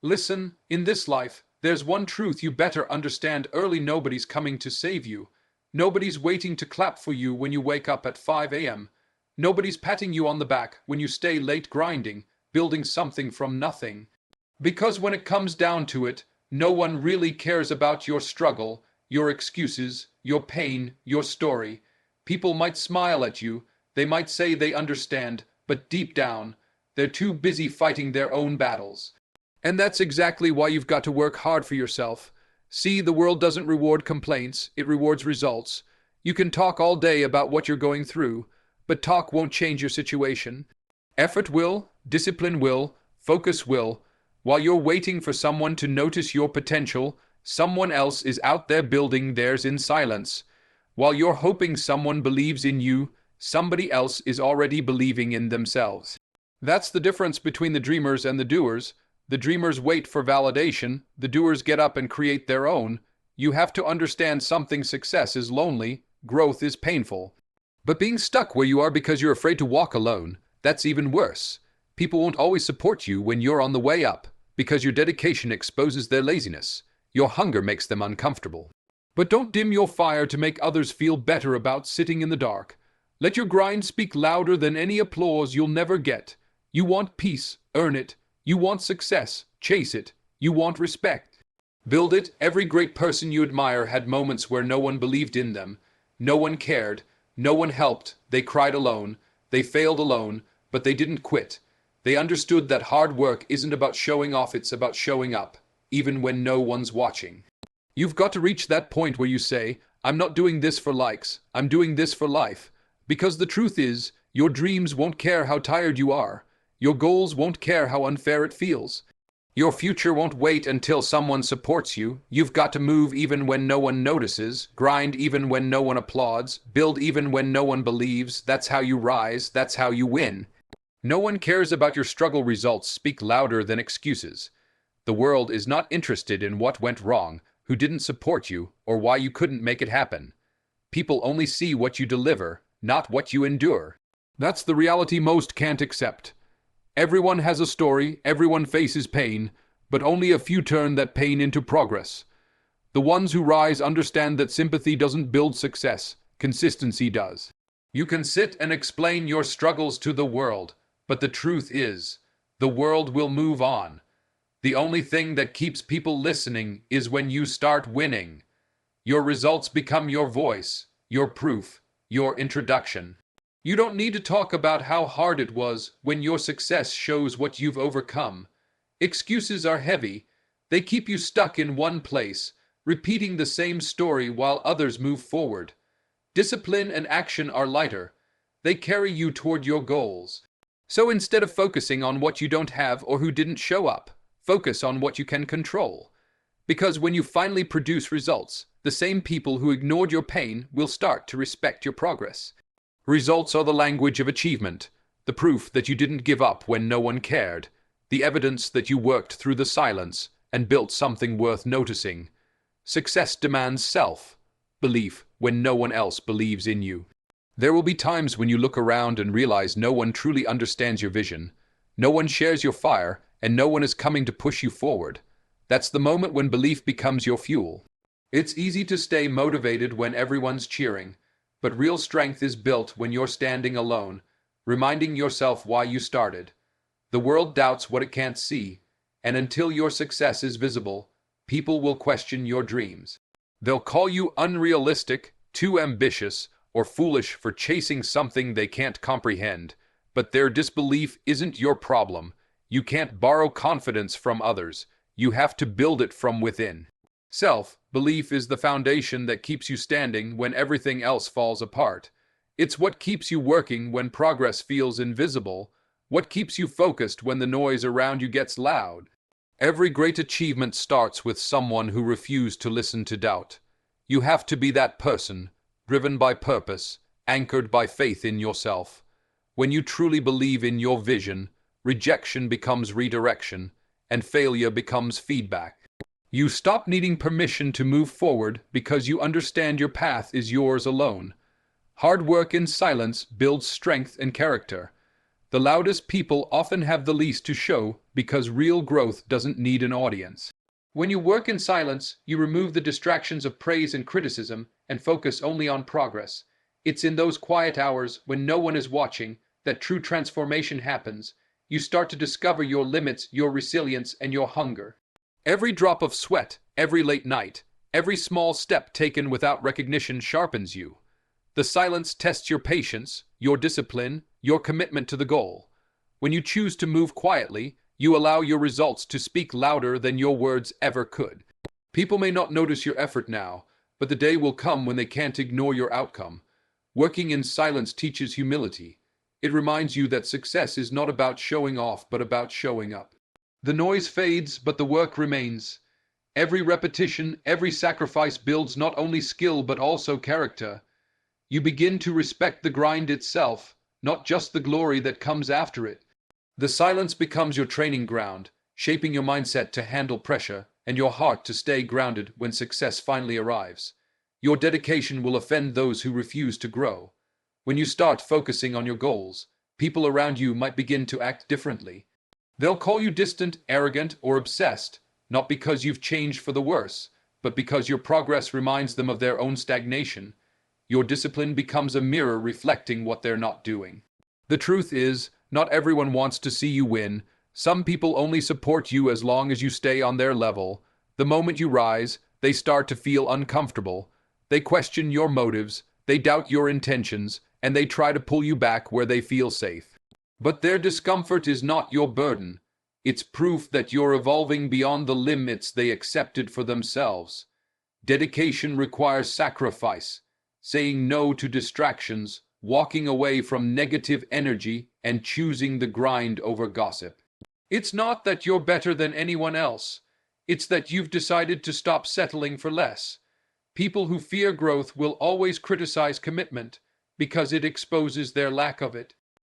Listen, in this life, there's one truth you better understand early: nobody's coming to save you. Nobody's waiting to clap for you when you wake up at 5 a.m. Nobody's patting you on the back when you stay late grinding, building something from nothing. Because when it comes down to it, no one really cares about your struggle, your excuses, your pain, your story. People might smile at you, they might say they understand, but deep down, they're too busy fighting their own battles. And that's exactly why you've got to work hard for yourself. See, the world doesn't reward complaints, it rewards results. You can talk all day about what you're going through, but talk won't change your situation. Effort will, discipline will, focus will. While you're waiting for someone to notice your potential, someone else is out there building theirs in silence. While you're hoping someone believes in you, somebody else is already believing in themselves. That's the difference between the dreamers and the doers. The dreamers wait for validation, the doers get up and create their own. You have to understand something: success is lonely, growth is painful. But being stuck where you are because you're afraid to walk alone, that's even worse. People won't always support you when you're on the way up, because your dedication exposes their laziness. Your hunger makes them uncomfortable. But don't dim your fire to make others feel better about sitting in the dark. Let your grind speak louder than any applause you'll never get. You want peace, earn it. You want success, chase it. You want respect, build it. Every great person you admire had moments where no one believed in them. No one cared. No one helped. They cried alone. They failed alone, but they didn't quit. They understood that hard work isn't about showing off, it's about showing up, even when no one's watching. You've got to reach that point where you say, I'm not doing this for likes, I'm doing this for life. Because the truth is, your dreams won't care how tired you are. Your goals won't care how unfair it feels. Your future won't wait until someone supports you. You've got to move even when no one notices, grind even when no one applauds, build even when no one believes. That's how you rise, that's how you win. No one cares about your struggle. Results speak louder than excuses. The world is not interested in what went wrong, who didn't support you, or why you couldn't make it happen. People only see what you deliver, not what you endure. That's the reality most can't accept. Everyone has a story, everyone faces pain, but only a few turn that pain into progress. The ones who rise understand that sympathy doesn't build success, consistency does. You can sit and explain your struggles to the world, but the truth is, the world will move on. The only thing that keeps people listening is when you start winning. Your results become your voice, your proof, your introduction. You don't need to talk about how hard it was when your success shows what you've overcome. Excuses are heavy. They keep you stuck in one place, repeating the same story while others move forward. Discipline and action are lighter. They carry you toward your goals. So instead of focusing on what you don't have or who didn't show up, focus on what you can control. Because when you finally produce results, the same people who ignored your pain will start to respect your progress. Results are the language of achievement, the proof that you didn't give up when no one cared, the evidence that you worked through the silence and built something worth noticing. Success demands self-belief when no one else believes in you. There will be times when you look around and realize no one truly understands your vision, no one shares your fire, and no one is coming to push you forward. That's the moment when belief becomes your fuel. It's easy to stay motivated when everyone's cheering, but real strength is built when you're standing alone, reminding yourself why you started. The world doubts what it can't see, and until your success is visible, people will question your dreams. They'll call you unrealistic, too ambitious, or foolish for chasing something they can't comprehend. But their disbelief isn't your problem. You can't borrow confidence from others. You have to build it from within. Self-belief is the foundation that keeps you standing when everything else falls apart. It's what keeps you working when progress feels invisible, what keeps you focused when the noise around you gets loud. Every great achievement starts with someone who refused to listen to doubt. You have to be that person, driven by purpose, anchored by faith in yourself. When you truly believe in your vision, rejection becomes redirection, and failure becomes feedback. You stop needing permission to move forward because you understand your path is yours alone. Hard work in silence builds strength and character. The loudest people often have the least to show because real growth doesn't need an audience. When you work in silence, you remove the distractions of praise and criticism and focus only on progress. It's in those quiet hours when no one is watching that true transformation happens. You start to discover your limits, your resilience, and your hunger. Every drop of sweat, every late night, every small step taken without recognition sharpens you. The silence tests your patience, your discipline, your commitment to the goal. When you choose to move quietly, you allow your results to speak louder than your words ever could. People may not notice your effort now, but the day will come when they can't ignore your outcome. Working in silence teaches humility. It reminds you that success is not about showing off, but about showing up. The noise fades, but the work remains. Every repetition, every sacrifice builds not only skill, but also character. You begin to respect the grind itself, not just the glory that comes after it. The silence becomes your training ground, shaping your mindset to handle pressure and your heart to stay grounded when success finally arrives. Your dedication will offend those who refuse to grow. When you start focusing on your goals, people around you might begin to act differently. They'll call you distant, arrogant, or obsessed, not because you've changed for the worse, but because your progress reminds them of their own stagnation. Your discipline becomes a mirror reflecting what they're not doing. The truth is, not everyone wants to see you win. Some people only support you as long as you stay on their level. The moment you rise, they start to feel uncomfortable. They question your motives, they doubt your intentions, and they try to pull you back where they feel safe. But their discomfort is not your burden. It's proof that you're evolving beyond the limits they accepted for themselves. Dedication requires sacrifice, saying no to distractions, walking away from negative energy, and choosing the grind over gossip. It's not that you're better than anyone else. It's that you've decided to stop settling for less. People who fear growth will always criticize commitment because it exposes their lack of it.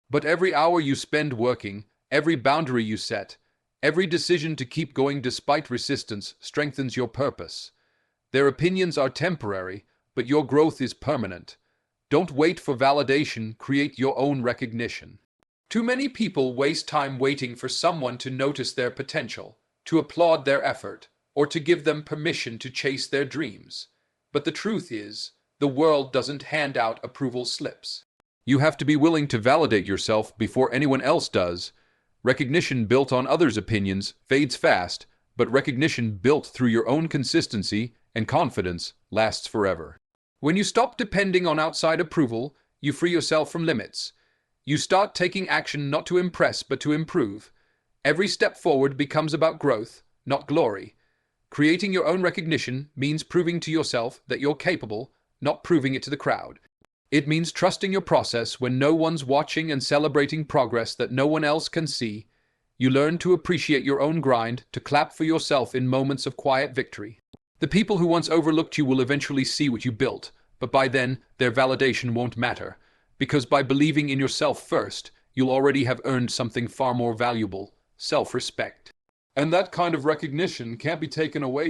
But every hour you spend working, every boundary you set, every decision to keep going despite resistance strengthens your purpose. Their opinions are temporary, but your growth is permanent. Don't wait for validation, create your own recognition. Too many people waste time waiting for someone to notice their potential, to applaud their effort, or to give them permission to chase their dreams. But the truth is, the world doesn't hand out approval slips. You have to be willing to validate yourself before anyone else does. Recognition built on others' opinions fades fast, but recognition built through your own consistency and confidence lasts forever. When you stop depending on outside approval, you free yourself from limits. You start taking action not to impress, but to improve. Every step forward becomes about growth, not glory. Creating your own recognition means proving to yourself that you're capable, not proving it to the crowd. It means trusting your process when no one's watching and celebrating progress that no one else can see. You learn to appreciate your own grind, to clap for yourself in moments of quiet victory. The people who once overlooked you will eventually see what you built, but by then, their validation won't matter. Because by believing in yourself first, you'll already have earned something far more valuable, self-respect. And that kind of recognition can't be taken away.